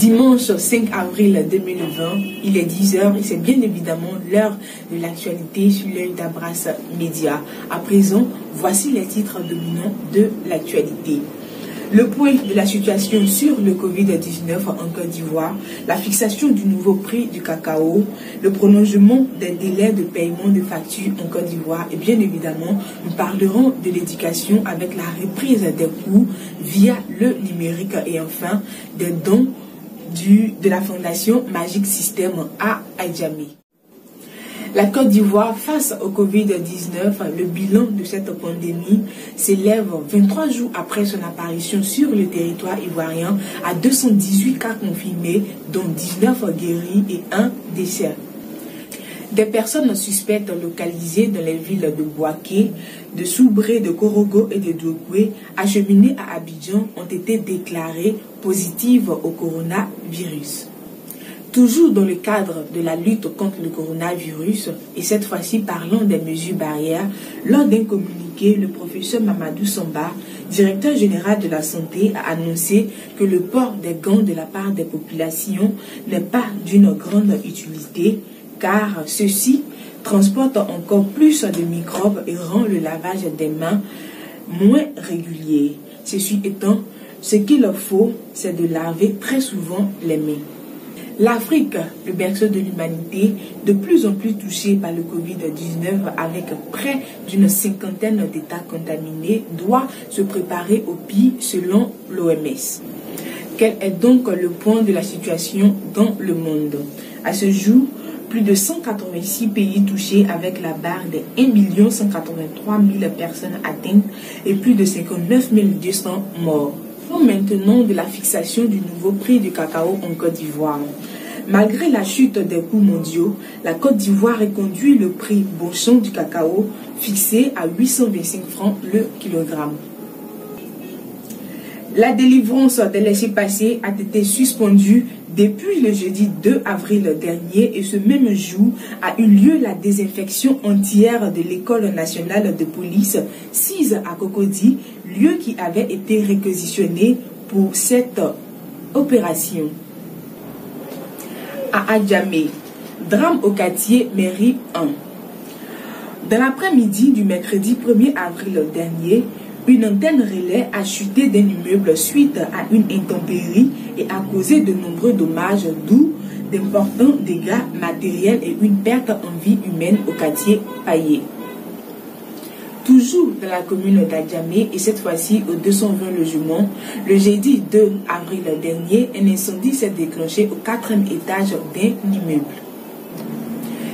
Dimanche 5 avril 2020, il est 10h et c'est bien évidemment l'heure de l'actualité sur l'œil d'Abras Média. À présent, voici les titres dominants de l'actualité. Le point de la situation sur le Covid-19 en Côte d'Ivoire, la fixation du nouveau prix du cacao, le prolongement des délais de paiement de factures en Côte d'Ivoire et bien évidemment, nous parlerons de l'éducation avec la reprise des cours via le numérique et enfin des dons de la fondation Magic System à Adjamé. La Côte d'Ivoire, face au Covid-19, le bilan de cette pandémie s'élève 23 jours après son apparition sur le territoire ivoirien à 218 cas confirmés, dont 19 guéris et 1 décès. Des personnes suspectes localisées dans les villes de Bouaké, de Soubré, de Korogo et de Douekoué, acheminées à Abidjan, ont été déclarées positives au coronavirus. Toujours dans le cadre de la lutte contre le coronavirus, et cette fois-ci parlant des mesures barrières, lors d'un communiqué, le professeur Mamadou Samba, directeur général de la santé, a annoncé que le port des gants de la part des populations n'est pas d'une grande utilité, car ceux-ci transportent encore plus de microbes et rend le lavage des mains moins régulier. Ceci étant, ce qu'il faut, c'est de laver très souvent les mains. L'Afrique, le berceau de l'humanité, de plus en plus touché par le Covid-19 avec près d'une cinquantaine d'États contaminés, doit se préparer au pire selon l'OMS. Quel est donc le point de la situation dans le monde? À ce jour, plus de 186 pays touchés avec la barre des 1 183 000 personnes atteintes et plus de 59 200 morts. Maintenant de la fixation du nouveau prix du cacao en Côte d'Ivoire. Malgré la chute des coûts mondiaux, la Côte d'Ivoire reconduit le prix Beauchamp du cacao fixé à 825 francs le kilogramme. La délivrance des laissez-passer a été suspendue depuis le jeudi 2 avril dernier et ce même jour a eu lieu la désinfection entière de l'école nationale de police 6 à Cocody, lieu qui avait été réquisitionné pour cette opération. À Adjamé, drame au quartier Mairie 1. Dans l'après-midi du mercredi 1er avril dernier, une antenne relais a chuté d'un immeuble suite à une intempérie et a causé de nombreux dommages, d'où d'importants dégâts matériels et une perte en vie humaine au quartier Paillé. Toujours dans la commune d'Adjamé et cette fois-ci au 220 logements, le jeudi 2 avril dernier, un incendie s'est déclenché au 4e étage d'un immeuble.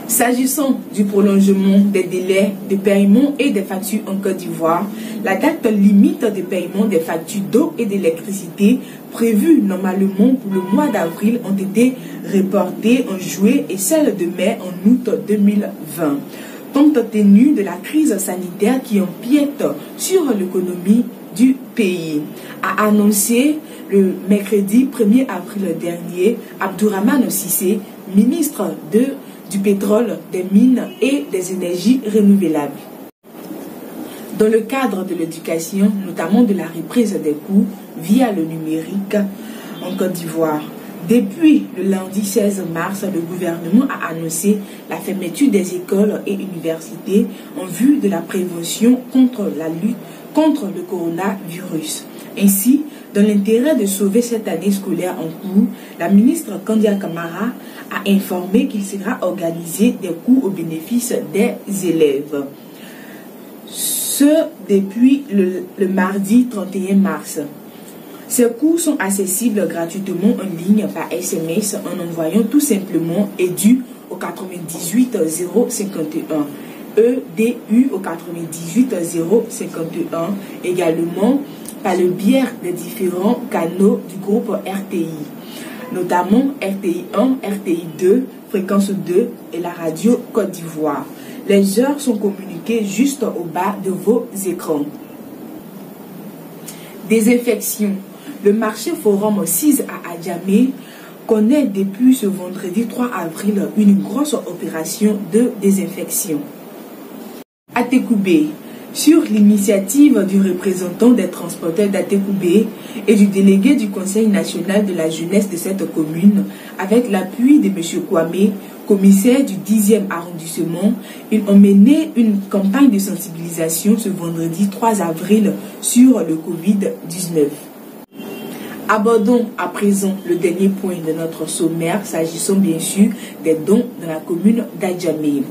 S'agissant du prolongement des délais de paiement et des factures en Côte d'Ivoire, la date limite de paiement des factures d'eau et d'électricité prévues normalement pour le mois d'avril ont été reportées en juillet et celles de mai en août 2020. Compte tenu de la crise sanitaire qui empiète sur l'économie du pays, a annoncé le mercredi 1er avril dernier Abdourahmane Cissé, ministre du pétrole, des mines et des énergies renouvelables. Dans le cadre de l'éducation, notamment de la reprise des cours via le numérique en Côte d'Ivoire, depuis le lundi 16 mars, le gouvernement a annoncé la fermeture des écoles et universités en vue de la prévention contre la lutte contre le coronavirus. Ainsi, dans l'intérêt de sauver cette année scolaire en cours, la ministre Kandia Camara a informé qu'il sera organisé des cours au bénéfice des élèves. Ce depuis le mardi 31 mars. Ces cours sont accessibles gratuitement en ligne par SMS en envoyant tout simplement EDU au 98 051. EDU au 98 051, également par le biais des différents canaux du groupe RTI, notamment RTI 1, RTI 2, Fréquence 2 et la radio Côte d'Ivoire. Les heures sont communiquées juste au bas de vos écrans. Désinfection. Le marché Forum 6 à Adjamé connaît depuis ce vendredi 3 avril une grosse opération de désinfection. À Tekoubé, Sur l'initiative du représentant des transporteurs d'Atekoubé et du délégué du Conseil national de la jeunesse de cette commune, avec l'appui de M. Kwame, commissaire du 10e arrondissement, ils ont mené une campagne de sensibilisation ce vendredi 3 avril sur le Covid-19. Abordons à présent le dernier point de notre sommaire, s'agissant bien sûr des dons dans la commune d'Adjamé.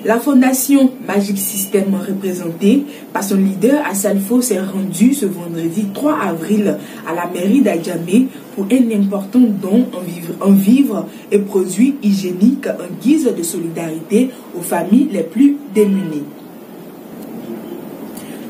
La fondation Magic System, représentée par son leader Assalfo, s'est rendue ce vendredi 3 avril à la mairie d'Adjamé pour un important don en vivres et produits hygiéniques en guise de solidarité aux familles les plus démunies.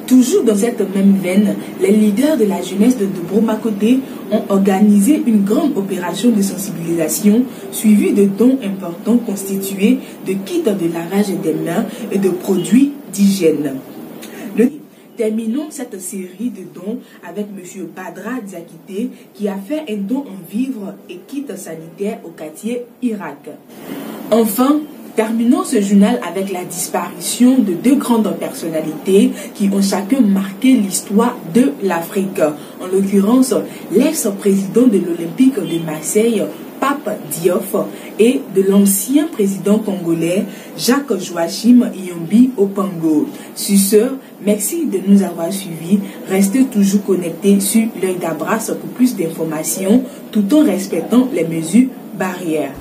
Toujours dans cette même veine, les leaders de la jeunesse de Bromakoté ont organisé une grande opération de sensibilisation suivie de dons importants constitués de kits de lavage des mains et de produits d'hygiène. Terminons cette série de dons avec M. Badra Diakité qui a fait un don en vivres et kits sanitaires au quartier Irak. Enfin, terminons ce journal avec la disparition de deux grandes personnalités qui ont chacun marqué l'histoire de l'Afrique. En l'occurrence, l'ex-président de l'Olympique de Marseille, Pape Diop, et de l'ancien président congolais, Jacques Joachim Iyombi Opango. Sur ce, merci de nous avoir suivis. Restez toujours connectés sur l'œil d'Abrace pour plus d'informations tout en respectant les mesures barrières.